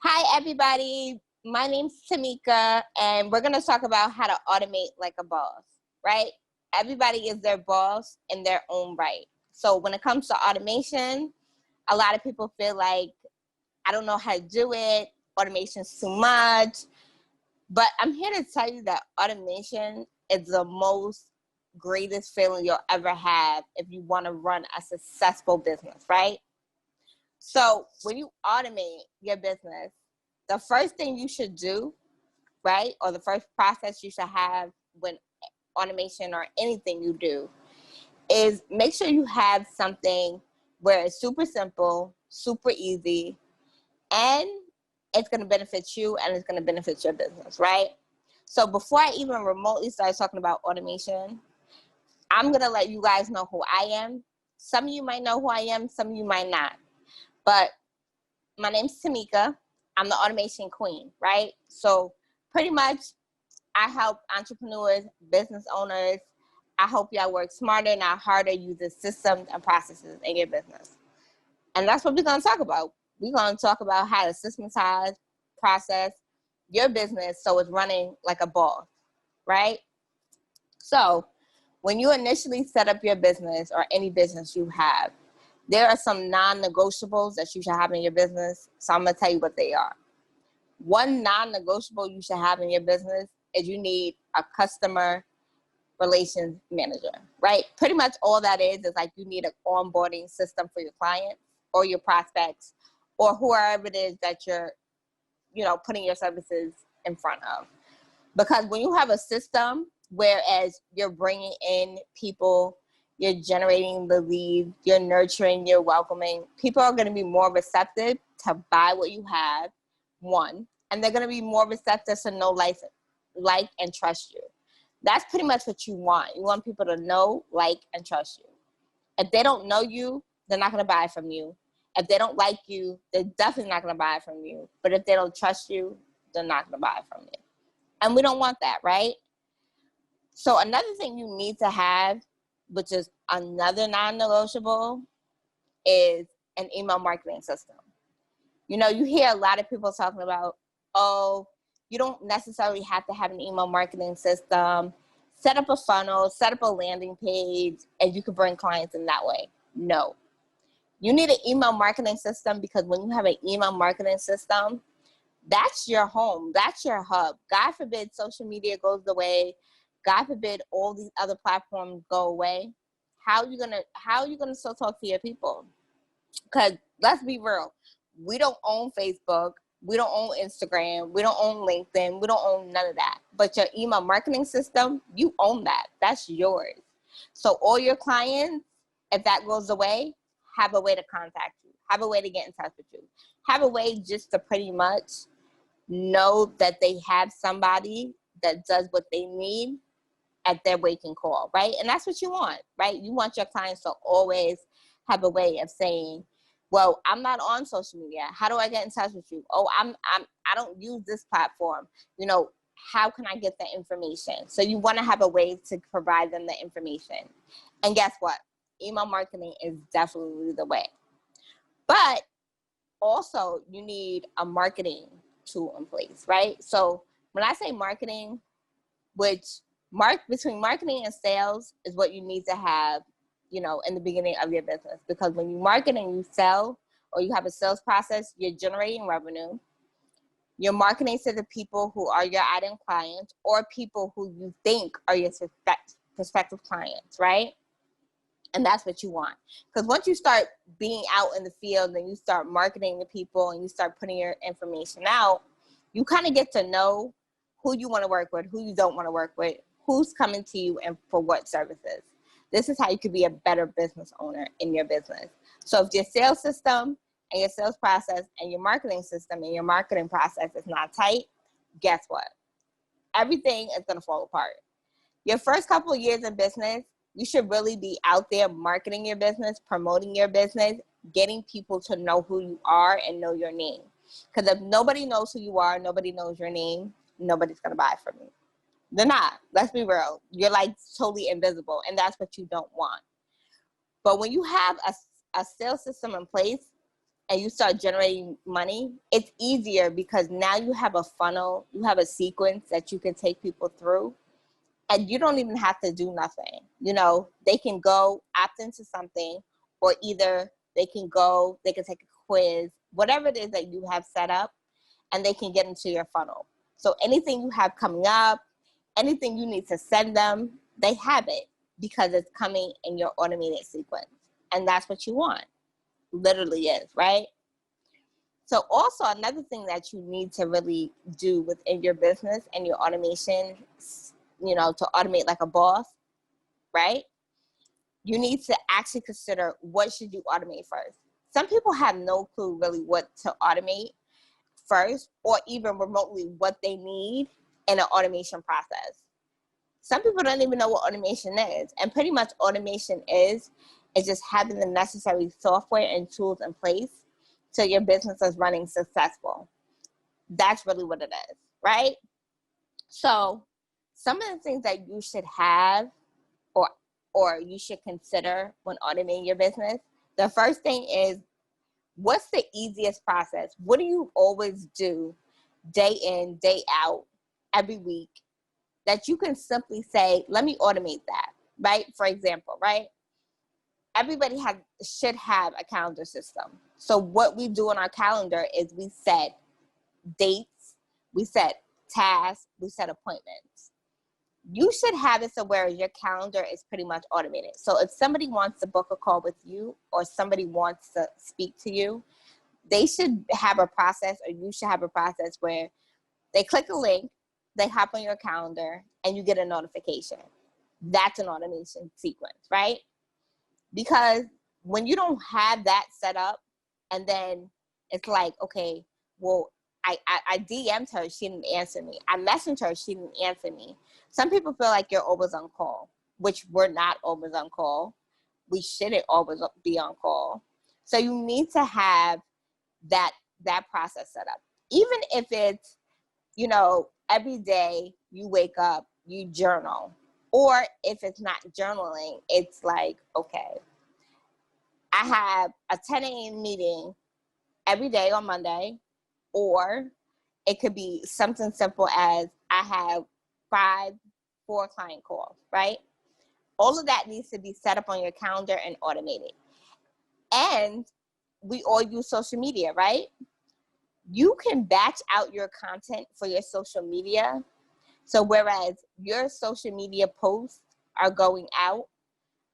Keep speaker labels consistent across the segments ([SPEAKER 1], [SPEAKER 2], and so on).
[SPEAKER 1] Hi, everybody. My name's Temycka, and we're going to talk about how to automate like a boss, right? Everybody is their boss in their own right. So when it comes to automation, a lot of people feel like, I don't know how to do it. Automation's too much. But I'm here to tell you that automation is the most greatest feeling you'll ever have if you want to run a successful business, right? So when you automate your business, the first thing you should do, right, or the first process you should have when automation or anything you do is make sure you have something where it's super simple, super easy, and it's going to benefit you and it's going to benefit your business, right? So before I even remotely start talking about automation, I'm going to let you guys know who I am. Some of you might know who I am, some of you might not. But my name's Temycka. I'm the automation queen, right? So pretty much I help entrepreneurs, business owners. I help y'all work smarter, not harder, using systems and processes in your business. And that's what we're going to talk about. We're going to talk about how to systematize, process your business so it's running like a boss, right? So when you initially set up your business or any business you have, there are some non-negotiables that you should have in your business. So I'm going to tell you what they are. One non-negotiable you should have in your business is you need a customer relations manager, right? Pretty much all that is like you need an onboarding system for your clients or your prospects or whoever it is that you're, putting your services in front of. Because when you have a system, whereas you're bringing in people, you're generating the leads, you're nurturing, you're welcoming, people are going to be more receptive to buy what you have, one, and they're going to be more receptive to know, like, and trust you. That's pretty much what you want. You want people to know, like, and trust you. If they don't know you, they're not going to buy from you. If they don't like you, they're definitely not going to buy from you. But if they don't trust you, they're not going to buy from you. And we don't want that, right? So another thing you need to have, which is another non-negotiable, is an email marketing system. You hear a lot of people talking about, oh, you don't necessarily have to have an email marketing system. Set up a funnel, set up a landing page, and you can bring clients in that way. No. You need an email marketing system because when you have an email marketing system, that's your home. That's your hub. God forbid social media goes away. God forbid all these other platforms go away. How are you gonna still talk to your people? Because let's be real, we don't own Facebook, we don't own Instagram, we don't own LinkedIn, we don't own none of that. But your email marketing system, you own that. That's yours. So all your clients, if that goes away, have a way to contact you, have a way to get in touch with you, have a way just to pretty much know that they have somebody that does what they need at their wake and call, right? And that's what you want, right? You want your clients to always have a way of saying, well, I'm not on social media. How do I get in touch with you? Oh, I don't use this platform. How can I get the information? So you want to have a way to provide them the information. And guess what? Email marketing is definitely the way. But also you need a marketing tool in place, right? So when I say marketing, which between marketing and sales is what you need to have, in the beginning of your business. Because when you market and you sell or you have a sales process, you're generating revenue. You're marketing to the people who are your ideal clients or people who you think are your prospective clients, right? And that's what you want. Because once you start being out in the field and you start marketing to people and you start putting your information out, you kind of get to know who you want to work with, who you don't want to work with, who's coming to you and for what services. This is how you could be a better business owner in your business. So if your sales system and your sales process and your marketing system and your marketing process is not tight, guess what? Everything is going to fall apart. Your first couple of years in business, you should really be out there marketing your business, promoting your business, getting people to know who you are and know your name. Because if nobody knows who you are, nobody knows your name, nobody's going to buy from you. They're not. Let's be real. You're like totally invisible, and that's what you don't want. But when you have a sales system in place, and you start generating money, it's easier because now you have a funnel, you have a sequence that you can take people through, and you don't even have to do nothing. You know, they can go opt into something, or either they can take a quiz, whatever it is that you have set up, and they can get into your funnel. So anything you have coming up, anything you need to send them, they have it because it's coming in your automated sequence. And that's what you want. Literally is, right? So also another thing that you need to really do within your business and your automation, you know, to automate like a boss, right? You need to actually consider, what should you automate first? Some people have no clue really what to automate first, or even remotely what they need in an automation process. Some people don't even know what automation is. And pretty much automation is just having the necessary software and tools in place so your business is running successful. That's really what it is, right? So some of the things that you should have or you should consider when automating your business, the first thing is, what's the easiest process? What do you always do day in, day out, every week, that you can simply say, let me automate that, right? For example, right? Everybody should have a calendar system. So what we do on our calendar is we set dates, we set tasks, we set appointments. You should have it so where your calendar is pretty much automated. So if somebody wants to book a call with you, or somebody wants to speak to you, they should have a process, or you should have a process where they click a link, they hop on your calendar, and you get a notification. That's an automation sequence, right? Because when you don't have that set up, and then it's like, okay, well, I DM'd her, she didn't answer me. I messaged her, she didn't answer me. Some people feel like you're always on call, which we're not always on call. We shouldn't always be on call. So you need to have that process set up. Even if it's, you know, every day you wake up, you journal. Or if it's not journaling, it's like, okay, I have a 10 a.m. meeting every day on Monday. Or it could be something simple as, I have 4 client calls, right? All of that needs to be set up on your calendar and automated. And we all use social media, right? You can batch out your content for your social media. So whereas your social media posts are going out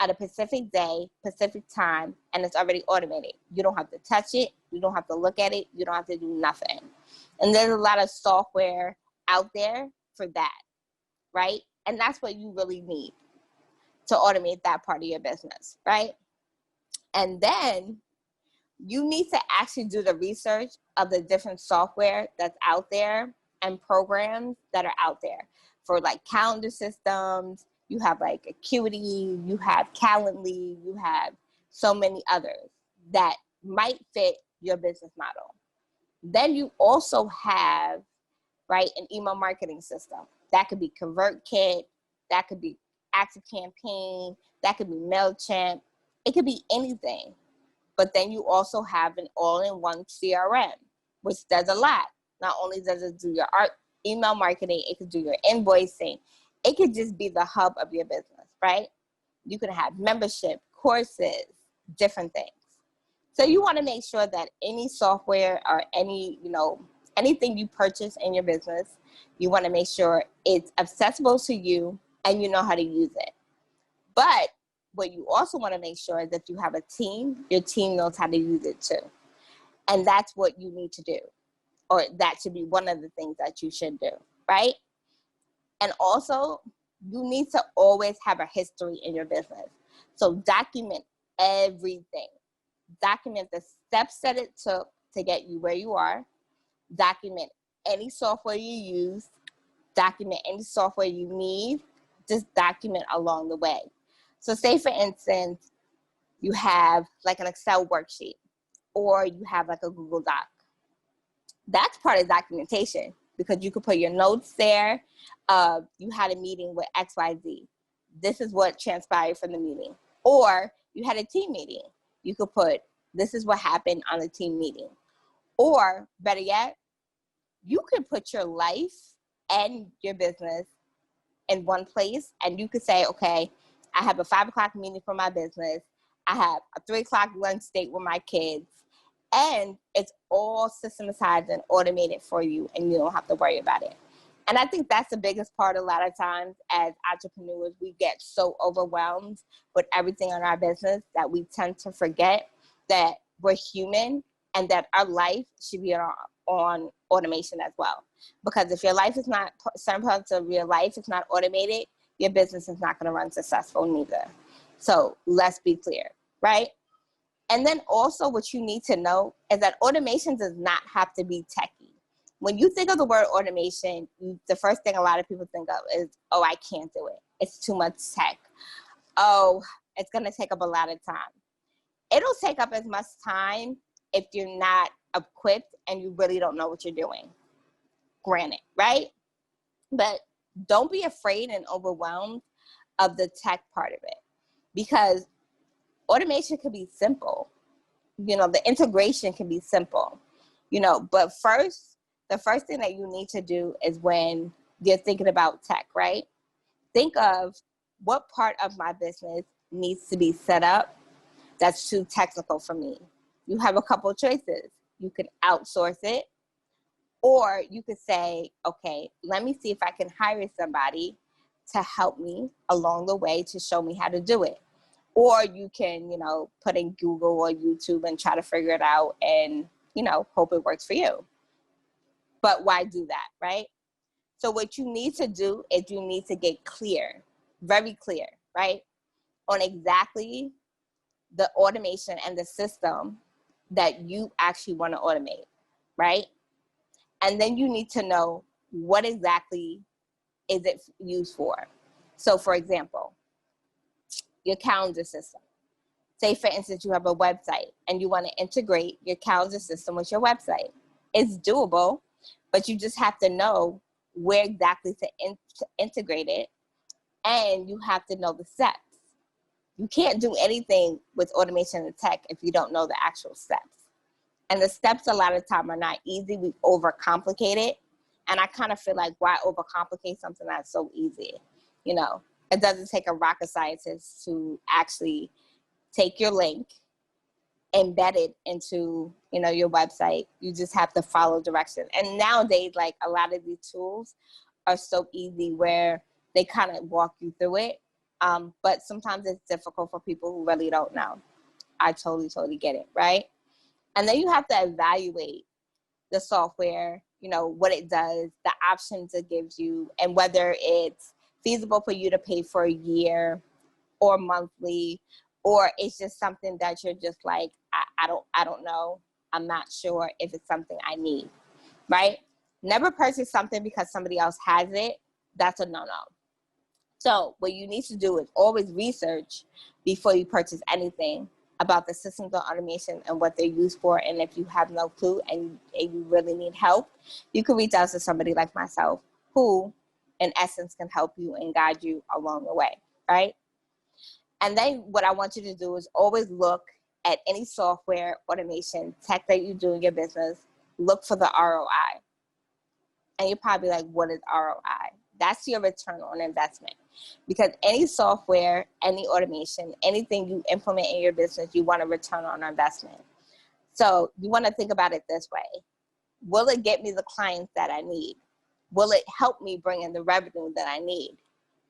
[SPEAKER 1] at a specific day, Pacific time, and it's already automated. You don't have to touch it. You don't have to look at it. You don't have to do nothing. And there's a lot of software out there for that, right? And that's what you really need to automate that part of your business, right? And then you need to actually do the research of the different software that's out there and programs that are out there for like calendar systems. You have like Acuity, you have Calendly, you have so many others that might fit your business model. Then you also have, right, an email marketing system. That could be ConvertKit, that could be ActiveCampaign, that could be MailChimp. It could be anything. But then you also have an all-in-one CRM, which does a lot. Not only does it do your email marketing, it could do your invoicing. It could just be the hub of your business, right? You can have membership, courses, different things. So you want to make sure that any software or any, you know, anything you purchase in your business, you want to make sure it's accessible to you and you know how to use it. But what you also want to make sure is that you have a team, your team knows how to use it too. And that's what you need to do. Or that should be one of the things that you should do, right? And also, you need to always have a history in your business. So document everything. Document the steps that it took to get you where you are. Document any software you use. Document any software you need. Just document along the way. So say, for instance, you have like an Excel worksheet, or you have like a Google Doc. That's part of documentation, because you could put your notes there. You had a meeting with XYZ. This is what transpired from the meeting. Or you had a team meeting. You could put This is what happened on the team meeting. Or better yet, you can put your life and your business in one place, and you could say, okay, I have a 5 o'clock meeting for my business. I have a 3 o'clock lunch date with my kids, and it's all systematized and automated for you, and you don't have to worry about it. And I think that's the biggest part. A lot of times as entrepreneurs, we get so overwhelmed with everything in our business that we tend to forget that we're human and that our life should be on automation as well. Because if your life is not, certain parts of your life is not automated, your business is not going to run successful neither. So let's be clear, right? And then also what you need to know is that automation does not have to be techy. When you think of the word automation, the first thing a lot of people think of is, oh, I can't do it. It's too much tech. Oh, it's going to take up a lot of time. It'll take up as much time if you're not equipped and you really don't know what you're doing. Granted, right? But don't be afraid and overwhelmed of the tech part of it, because automation can be simple. The integration can be simple, but the first thing that you need to do is when you're thinking about tech, right? Think of what part of my business needs to be set up that's too technical for me. You have a couple of choices. You could outsource it, or you could say, okay, let me see if I can hire somebody to help me along the way to show me how to do it. Or you can, put in Google or YouTube and try to figure it out and, hope it works for you. But why do that, right? So what you need to do is you need to get clear, very clear, right, on exactly the automation and the system that you actually want to automate, right? And then you need to know what exactly is it used for. So for example, your calendar system. Say, for instance, you have a website and you want to integrate your calendar system with your website. It's doable, but you just have to know where exactly to integrate it, and you have to know the steps. You can't do anything with automation and tech if you don't know the actual steps. And the steps a lot of time are not easy. We overcomplicate it. And I kind of feel like, why overcomplicate something that's so easy? It doesn't take a rocket scientist to actually take your link, embed it into, your website. You just have to follow directions. And nowadays, like, a lot of these tools are so easy where they kind of walk you through it. But sometimes it's difficult for people who really don't know. I totally get it, right? And then you have to evaluate the software, what it does, the options it gives you, and whether it's feasible for you to pay for a year or monthly, or it's just something that you're just like, I don't know. I'm not sure if it's something I need, right? Never purchase something because somebody else has it. That's a no-no. So what you need to do is always research before you purchase anything about the systems of automation and what they're used for. And if you have no clue and you really need help, you can reach out to somebody like myself who, in essence, can help you and guide you along the way, right? And then what I want you to do is always look at any software, automation, tech that you do in your business. Look for the ROI. And you're probably like, what is ROI? That's your return on investment. Because any software, any automation, anything you implement in your business, you want a return on investment. So you want to think about it this way. Will it get me the clients that I need? Will it help me bring in the revenue that I need?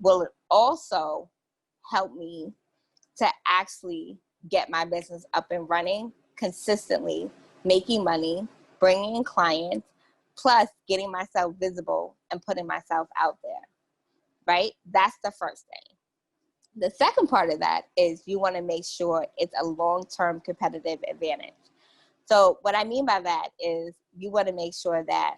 [SPEAKER 1] Will it also help me to actually get my business up and running consistently, making money, bringing in clients, plus getting myself visible and putting myself out there, right? That's the first thing. The second part of that is you want to make sure it's a long-term competitive advantage. So what I mean by that is you want to make sure that,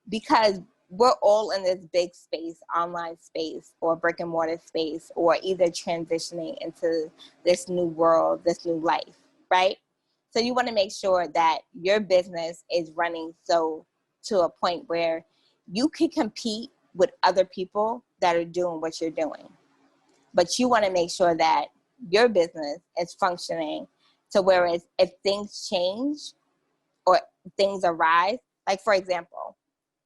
[SPEAKER 1] because we're all in this big space, online space or brick and mortar space, or either transitioning into this new world, this new life, right? So you want to make sure that your business is running so to a point where you can compete with other people that are doing what you're doing. But you want to make sure that your business is functioning So whereas if things change or things arise, like for example,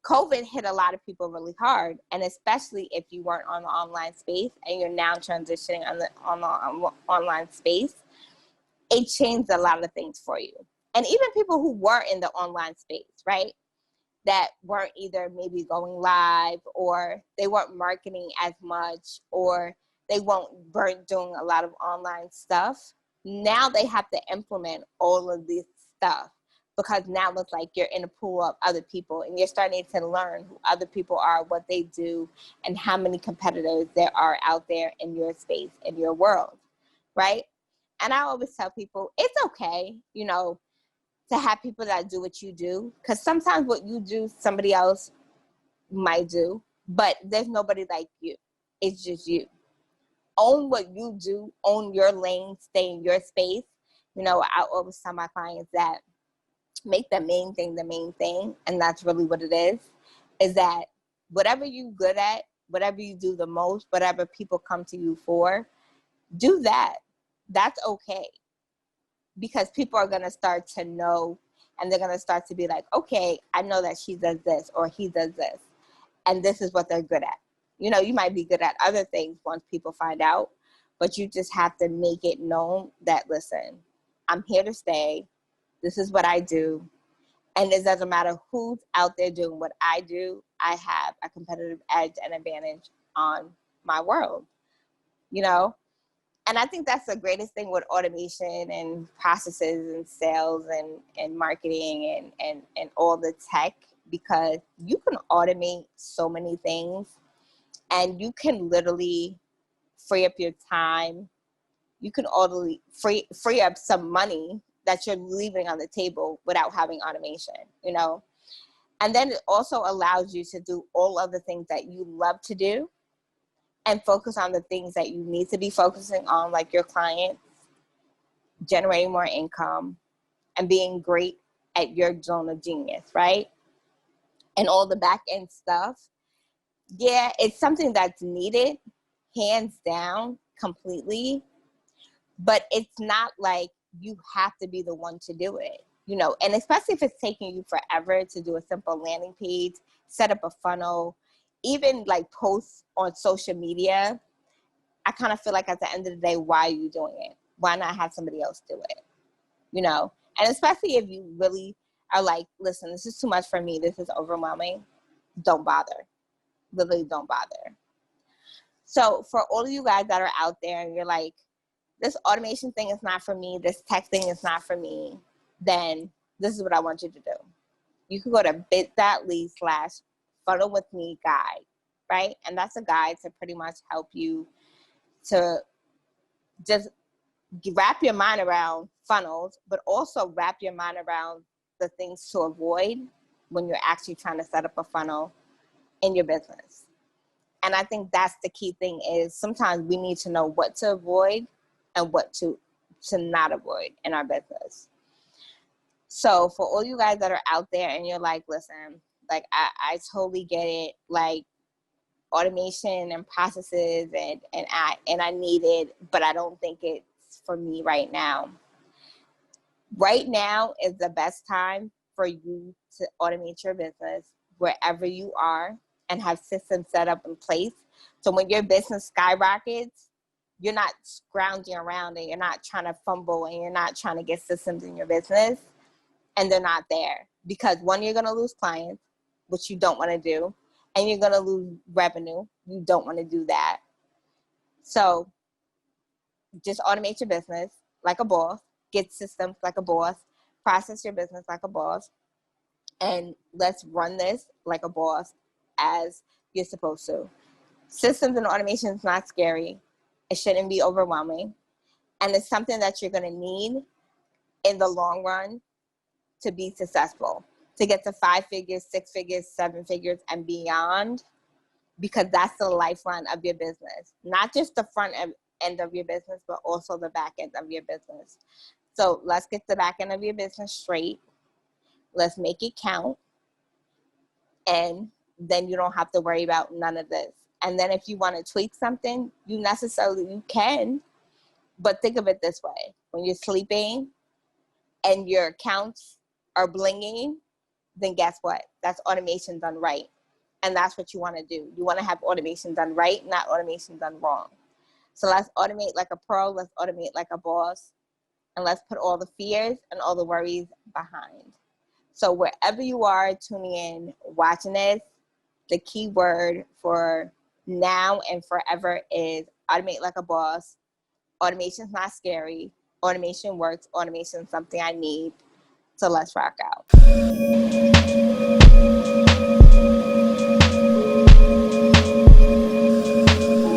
[SPEAKER 1] COVID hit a lot of people really hard, and especially if you weren't on the online space and you're now transitioning on the online space, it changed a lot of things for you. And even people who were in the online space, right, that weren't either maybe going live, or they weren't marketing as much, or they weren't doing a lot of online stuff. Now they have to implement all of this stuff, because now it's like you're in a pool of other people and you're starting to learn who other people are, what they do, and how many competitors there are out there in your space, in your world, right? And I always tell people, it's okay, you know, to have people that do what you do, because sometimes what you do, somebody else might do, but there's nobody like you. It's just you. Own what you do, own your lane, stay in your space. You know, I always tell my clients that make the main thing the main thing, and that's really what it is that whatever you're good at, whatever you do the most, whatever people come to you for, do that. That's okay. Because people are going to start to know, and they're going to start to be like, okay, I know that she does this or he does this, and this is what they're good at. You know, you might be good at other things once people find out, but you just have to make it known that, listen, I'm here to stay. This is what I do. And it doesn't matter who's out there doing what I do, I have a competitive edge and advantage on my world, you know? And I think that's the greatest thing with automation and processes and sales and marketing and all the tech, because you can automate so many things, and you can literally free up your time. You can totally free up some money that you're leaving on the table without having automation, you know? And then it also allows you to do all of the things that you love to do and focus on the things that you need to be focusing on, like your clients, generating more income, and being great at your zone of genius, right? And all the back end stuff. Yeah, it's something that's needed, hands down, completely. But it's not like you have to be the one to do it, you know, and especially if it's taking you forever to do a simple landing page, set up a funnel, even like posts on social media. I kind of feel like at the end of the day, why are you doing it? Why not have somebody else do it? You know, and especially if you really are like, listen, this is too much for me. This is overwhelming. Don't bother. Literally don't bother. So for all of you guys that are out there and you're like, this automation thing is not for me, this tech thing is not for me, then this is what I want you to do. You can go to bit.ly/funnel with me guide, right? And that's a guide to pretty much help you to just wrap your mind around funnels, but also wrap your mind around the things to avoid when you're actually trying to set up a funnel in your business. And I think that's the key thing, is sometimes we need to know what to avoid and what to not avoid in our business. So for all you guys that are out there and you're like, listen, like I totally get it, like automation and processes and I need it, but I don't think it's for me right now. Right now is the best time for you to automate your business wherever you are and have systems set up in place. So when your business skyrockets, you're not scrounging around and you're not trying to fumble and you're not trying to get systems in your business and they're not there. Because one, you're going to lose clients, which you don't want to do, and you're going to lose revenue. You don't want to do that. So just automate your business like a boss, get systems like a boss, process your business like a boss, and let's run this like a boss as you're supposed to. Systems and automation is not scary. It shouldn't be overwhelming. And it's something that you're going to need in the long run to be successful, to get to 5 figures, 6 figures, 7 figures, and beyond, because that's the lifeline of your business. Not just the front end of your business, but also the back end of your business. So let's get the back end of your business straight. Let's make it count. And then you don't have to worry about none of this. And then if you want to tweak something, you can, but think of it this way. When you're sleeping, and your accounts are blinging, then guess what? That's automation done right. And that's what you want to do. You want to have automation done right, not automation done wrong. So let's automate like a pro. Let's automate like a boss. And let's put all the fears and all the worries behind. So wherever you are tuning in, watching this, the key word for now and forever is automate like a boss. Automation's not scary. Automation works. Automation is something I need. So let's rock out.